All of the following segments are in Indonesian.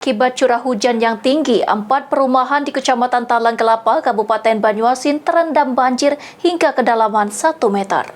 Akibat curah hujan yang tinggi, 4 perumahan di Kecamatan Talang Kelapa, Kabupaten Banyuasin terendam banjir hingga kedalaman 1 meter.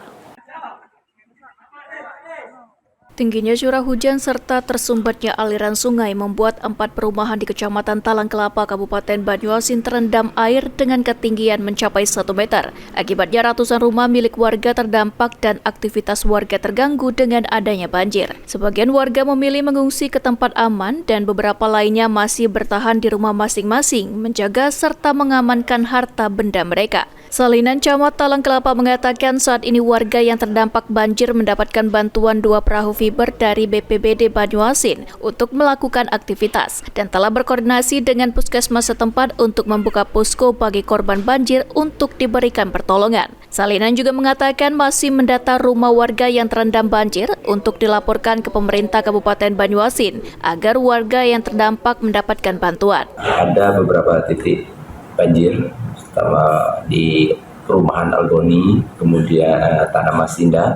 Tingginya curah hujan serta tersumbatnya aliran sungai membuat 4 perumahan di Kecamatan Talang Kelapa, Kabupaten Banyuasin terendam air dengan ketinggian mencapai 1 meter. Akibatnya ratusan rumah milik warga terdampak dan aktivitas warga terganggu dengan adanya banjir. Sebagian warga memilih mengungsi ke tempat aman dan beberapa lainnya masih bertahan di rumah masing-masing, menjaga serta mengamankan harta benda mereka. Salinan Camat Talang Kelapa mengatakan saat ini warga yang terdampak banjir mendapatkan bantuan 2 perahu fiber dari BPBD Banyuasin untuk melakukan aktivitas dan telah berkoordinasi dengan puskesmas setempat untuk membuka posko bagi korban banjir untuk diberikan pertolongan. Salinan juga mengatakan masih mendata rumah warga yang terendam banjir untuk dilaporkan ke pemerintah Kabupaten Banyuasin agar warga yang terdampak mendapatkan bantuan. Ada beberapa titik banjir, pertama di perumahan Algoni, kemudian Tanah Mas Indah,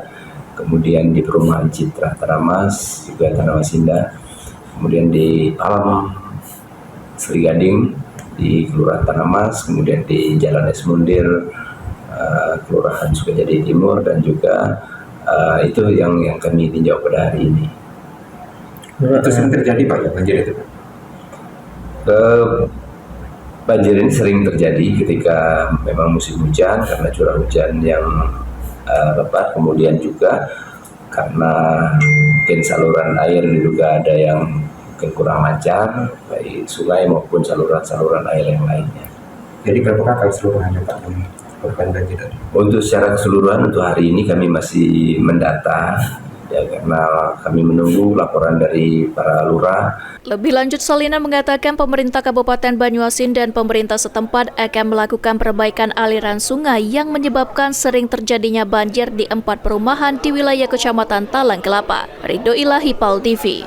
kemudian di perumahan Citra Tanah Mas, juga Tanah Mas Indah, kemudian di Alam Sri Gading, di Kelurahan Tanah Mas, kemudian di Jalan Es Mundir, Kelurahan Sukajadi Timur, dan juga itu yang kami tinjau pada hari ini. Itu sering terjadi Pak ya banjir itu? Banjir ini sering terjadi ketika memang musim hujan karena curah hujan yang lebat, kemudian juga karena mungkin saluran air diduga ada yang kurang lancar, baik sungai maupun saluran air yang lainnya. Jadi berapa keseluruhannya Pak korban banjir? Untuk secara keseluruhan untuk hari ini kami masih mendata, ya, karena kami menunggu laporan dari para lurah. Lebih lanjut, Salinan mengatakan pemerintah Kabupaten Banyuasin dan pemerintah setempat akan melakukan perbaikan aliran sungai yang menyebabkan sering terjadinya banjir di 4 perumahan di wilayah Kecamatan Talang Kelapa. Ridho Ilahi, PAL TV.